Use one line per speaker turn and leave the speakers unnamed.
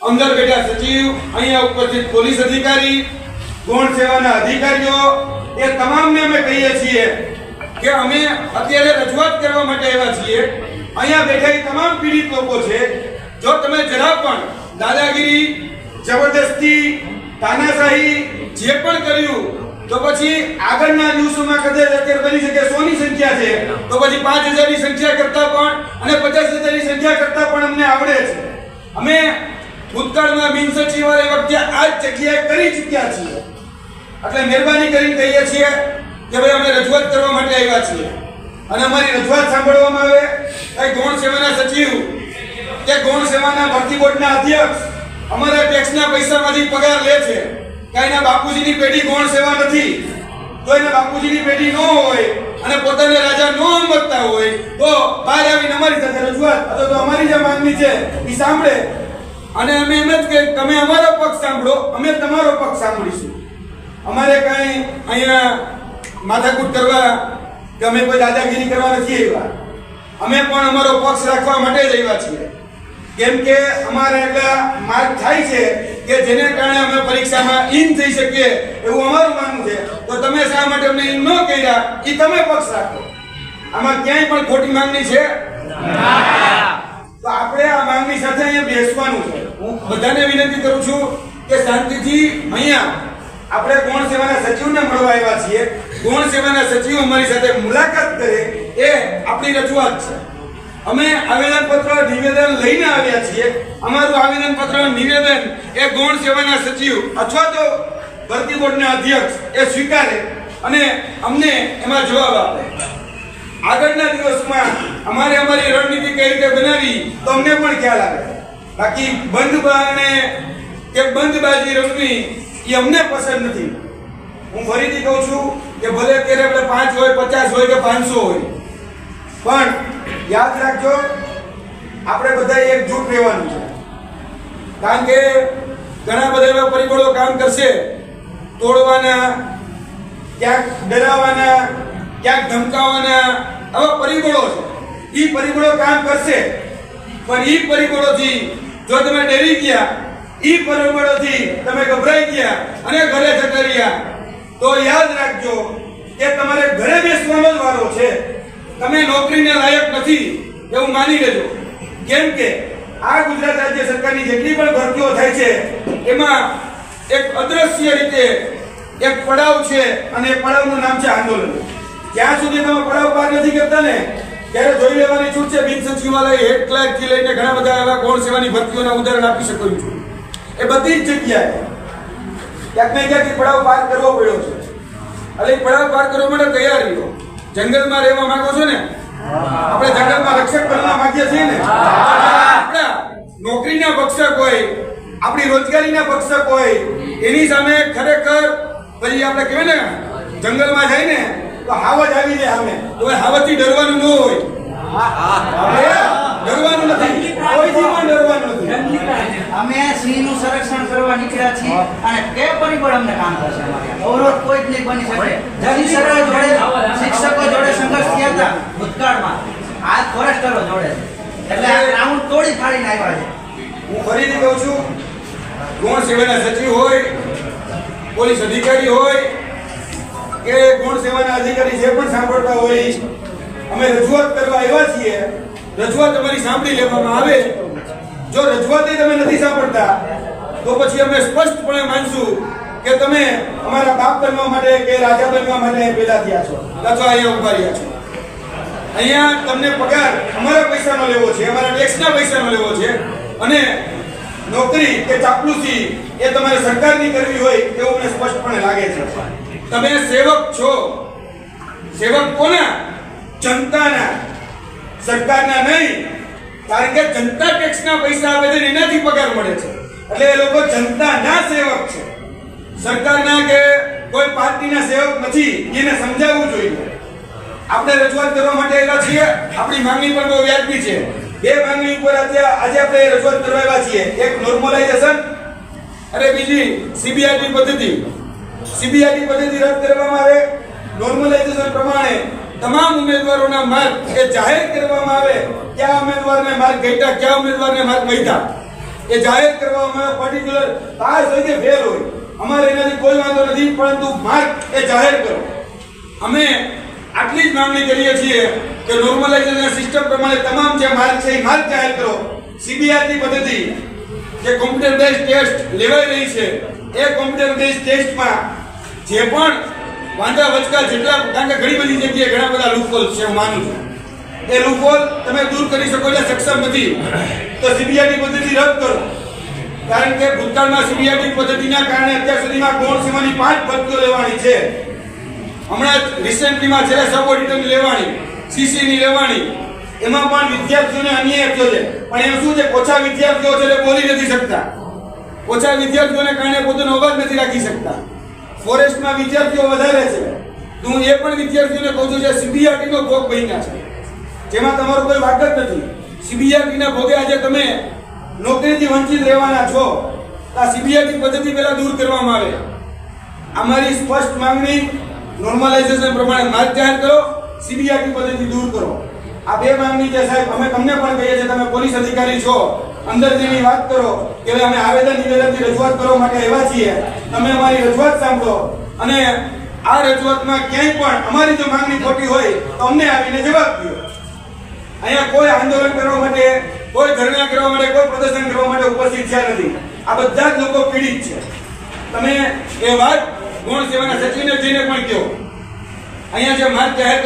અંદર બેઠા સચિવ, અહીંયા ઉપસ્થિત પોલીસ અધિકારી, ગૌણ સેવાના અધિકારીઓ, એ તમામને અમે કહીએ છીએ કે અમે અત્યારે રજૂઆત કરવા માટે આવ્યા છીએ. અહીંયા બેઠા તમામ પીડિત લોકો છે. જો તમે જરા પણ દાદાગીરી, જબરદસ્તી, તાનાશાહી જે પણ કર્યું તો પછી આગળના દિવસોમાં કદાચ અત્યારે બની શકે 100 ની સંખ્યા છે તો પછી 5000 ની સંખ્યા કરતા પણ અને 50000 ની સંખ્યા કરતા પણ અમને આવડે છે. અમે ભૂતકાળમાં બિનસચિવાલય વખતે આ જ જગ્યાએ કરી ચૂક્યા છીએ. એટલે મહેરબાની કરીને કહીએ છીએ કે ભાઈ અમે રજૂઆત કરવા માટે આવ્યા છીએ અને અમારી રજૂઆત સાંભળવામાં આવે. કઈ ગૌણ સેવાના સચિવ કે ગૌણ સેવાના ભરતી બોર્ડના અધ્યક્ષ અમારા ટેક્સના પૈસામાંથી પગાર લે છે કે એના બાપુજીની પેઢી ગૌણ સેવા નથી, તો એના બાપુજીની પેઢી ન હોય અને પોતાને રાજા ન સમજતા હોય તો બહાર આવીને અમારી સાથે રજૂઆત અથવા તો અમારી જે માંગણી છે એ સાંભળે અને અમે એમ જ કે તમે અમારો પક્ષ સાંભળો, અમે તમારો પક્ષ સાંભળીશું. અમારે કઈ અહીંયા માથાકૂટ કરવા કે અમે કોઈ દાદાગીરી કરવા નથી આવ્યા. અમે પણ અમારો પક્ષ રાખવા માટે જ આવ્યા છીએ. કેમ કે અમારે એટલા માર્ક થાય છે કે જેને કારણે અમે પરીક્ષામાં ઇન થઈ શકીએ એવું અમારું માનવું છે. તો તમે શા માટે અમને ઇન ન કર્યા એ તમે પક્ષ રાખો. આમાં ક્યાંય પણ ખોટી માંગણી છે તો આપણે આ માંગણી સાથે અહીંયા બેસવાનું છે. હું બધાને વિનંતી કરું છું કે શાંતિથી અહીંયા આપણે ગૌણ સેવાના સચિવને મળવા આવ્યા છીએ. ગૌણ સેવાના સચિવ અમારી સાથે મુલાકાત કરે એ આપણી રજૂઆત છે. અમે આવેદનપત્ર નિવેદન લઈને આવ્યા છીએ. અમારું આવેદનપત્ર નિવેદન એ ગૌણ સેવાના સચિવ અથવા તો ભરતી બોર્ડના અધ્યક્ષ એ સ્વીકારે અને અમને એમાં જવાબ આપે. આગળના દિવસમાં અમારી રણનીતિ કઈ રીતે બનાવી તો અમને પણ ખ્યાલ આવે. બાકી બંધ બારણે કે બંધબાજી રમવી એ અમને પસંદ નથી. હું ફરીથી કહું છું કે ભલે અત્યારે આપણે 5 હોય, 50 હોય કે 500 હોય, પણ યાદ રાખજો આપણે બધા એકજૂટ રહેવાનું છે. કારણ કે ઘણા બધા એવા પરિબળો કામ કરશે, તોડવાના, ક્યાંક ડરાવવાના, ક્યાંક ધમકાવવાના, આવા પરિબળો છે. એ પરિબળો કામ કરશે પણ એ પરિબળોથી જો તમે ડરી ગયા, એ પરિબળોથી તમે ગભરાઈ ગયા અને ઘરે જતા રહ્યા તો યાદ રાખજો કે તમારે ઘરે બેસવાનો જ વારો છે. તમે નોકરીને લાયક નથી એવું માની લેજો. કેમ કે આ ગુજરાત રાજ્ય સરકારની જેટલી પણ ભરતીઓ થાય છે એમાં એક અદ્રશ્ય રીતે એક પડાવ છે અને એ પડાવનું નામ છે આંદોલન. જ્યાં સુધી તમે પડાવ પાર નથી કરતા ને ત્યારે જોઈ લેવાની છૂટ છે. બિન સચિવાલય હેડ ક્લાર્ક થી લઈને ઘણા બધા એવા ગૌણ સેવાની ભરતીઓના ઉદાહરણ આપી શકું છું. એ બધી જ જગ્યાએ ક્યાંક ને ક્યાંક પડાવ પાર કરવો પડ્યો છે. એટલે પડાવ પાર કરવા માટે તૈયાર રહ્યો. જંગલમાં રહેવા માંગો છો ને, આપણે જંગલમાં રક્ષક બનવા માંગીએ છીએ ને, આપણા નોકરીના ભક્ષક હોય, આપણી રોજગારીના ભક્ષક હોય, એની સામે ખરેખર પછી આપણે કહેવાય ને જંગલમાં જઈને તો હાવજ આવી જાય સામે, તો હાવજથી ડરવાનું ન હોય. ડરવાનું નથી, કોઈથી પણ ડરવાનું નથી.
અમે સિંહનું સંરક્ષણ કરવા નીકળ્યા છીએ અને તે પરિબળ અમને કામ કરશે. અવરોધ કોઈ જ નહીં બની શકે. જની સરકાર જોડે, શિક્ષકો જોડે સંઘર્ષ થયા હતા ભૂતકાળમાં, આ ફોરેસ્ટરો જોડે, એટલે આ ગ્રાઉન્ડ તોડી ફાડીને આવ્યા છે.
હું ફરીથી કહું છું, ગૌણ સેવાના સચિવ હોય, પોલીસ અધિકારી હોય કે ગૌણ સેવાના અધિકારી જે પણ સાંભળતા હોય, અમે રજૂઆત કરવા આવ્યા છીએ. રજૂઆત અમારી સાંભળી લેવામાં આવે. જો રજૂઆત તમે નથી સાંભળતા તો પછી અમે સ્પષ્ટપણે માનશું કે તમે અમારા બાપ બનવા માટે કે રાજા બનવા માટે પેદા થયા છો અથવા અહીંયા ઉભા રહ્યા છો. અહીંયા તમને પગાર અમારા પૈસાનો લેવો છે, અમારા ટેક્સના પૈસાનો લેવો છે અને નોકરી કે ચાપલુસી એ તમારે સરકારની કરવી હોય એવું મને સ્પષ્ટપણે લાગે છે. તમે સેવક છો. સેવક કોના? જનતાના, સરકારના નહીં. કારણ કે જનતા ટેક્સના પૈસા આપે છે એનાથી પગાર મળે છે. એટલે એ લોકો જનતાના સેવક છે, સરકારના કે કોઈ પાર્ટીના સેવક નથી. એને સમજાવવું જોઈએ. આપણે રજૂઆત કરવા માટે આવ્યા છીએ. આપણી માંગણી પણ બહુ વ્યાજબી છે. બે માંગણી ઉપર આજે આપણે રજૂઆત કરવા આવ્યા છીએ. એક નોર્મલાઇઝેશન અને બીજી સીબીઆરટી પદ્ધતિ. સીબીઆરટી પદ્ધતિ રદ કરવામાં આવે. નોર્મલાઇઝેશન પ્રમાણે તમામ ઉમેદવારોના માર્ક એ જાહેર કરવામાં આવે. કયા ઉમેદવારને માર્ક ઘટ્યા, કયા ઉમેદવારને માર્ક વધ્યા. એ જાહેર કરવામાં પર્ટિક્યુલર પાસ હોય કે ફેલ હોય અમારે એનાથી કોઈ વાંધો નથી, પરંતુ માર્ક એ જાહેર કરો. અમે આટલી જ માંગણી કરીએ છીએ કે નોર્મલાઇઝેશન સિસ્ટમ પ્રમાણે તમામ જે માર્ક છે એ માર્ક જાહેર કરો. સીબીઆરટી પદ્ધતિ જે કોમ્પ્યુટર બેઝ ટેસ્ટ લેવાઈ રહી છે એ કોમ્પ્યુટર બેઝ ટેસ્ટમાં જે પણ વાંધા વચકા જેટલા, કારણ કે ઘણી બધી જગ્યાએ ઘણા બધા લૂપહોલ છે, હું માનું છું એ લૂપહોલ તમે દૂર કરી શકો એટલે સક્ષમ નથી, તો સીબીઆરટી પદ્ધતિ રદ કરો. કારણ કે ભૂતકાળમાં સીબીઆરટી પદ્ધતિના કારણે અત્યાર સુધીમાં ગૌણ સેવાની 5 ભરતીઓ લેવાની છે. હમણાં રિસેન્ટલીમાં છેલ્લા સબ ઓડિટરની લેવાની, સીસીની લેવાની, એમાં પણ વિદ્યાર્થીઓને અન્યાય થયો છે. પણ એનું શું છે, ઓછા વિદ્યાર્થીઓ છે એટલે બોલી નથી શકતા, ઓછા વિદ્યાર્થીઓને કારણે પોતાનો અવાજ નથી રાખી શકતા. ફોરેસ્ટમાં વિદ્યાર્થીઓ વધારે છે, તો હું એ પણ વિદ્યાર્થીઓને કહું છું જે સીબીઆરટીનો ભોગ બન્યા છે, જેમાં તમારો કોઈ વાક જ નથી. સીબીઆરટીના ભોગે આજે તમે નોકરીથી વંચિત રહેવાના છો, તો આ સીબીઆરટી પદ્ધતિ પહેલા દૂર કરવામાં આવે. અમારી સ્પષ્ટ માંગણી નોર્મલાઇઝેશન પ્રમાણે માર્ક જાહેર કરો, સીબીઆરટી પદ્ધતિ દૂર કરો. આ બે માંગણી છે સાહેબ. અમે તમને પણ કહીએ છીએ, તમે પોલીસ અધિકારી છો, અંદર જેની વાત કરો કે હવે અમે આવેદન નિવેદનથી રજૂઆત કરવા માટે આવ્યા છીએ, તમે અમારી રજૂઆત સાંભળો અને આ રજૂઆતમાં ક્યાંય પણ અમારી જો માંગણી ખોટી હોય તો અમને આવીને જવાબ દો. અહીંયા કોઈ આંદોલન કરવા માટે, કોઈ ધરણા કરવા માટે, કોઈ પ્રદર્શન કરવા માટે ઉપસ્થિત થયા નથી. આ બધા જ લોકો પીડિત છે. તમે એ વાત ગૌણ સેવાના સચિવને જઈને પણ કહો. અહીંયા જે માર્ગ જાહેર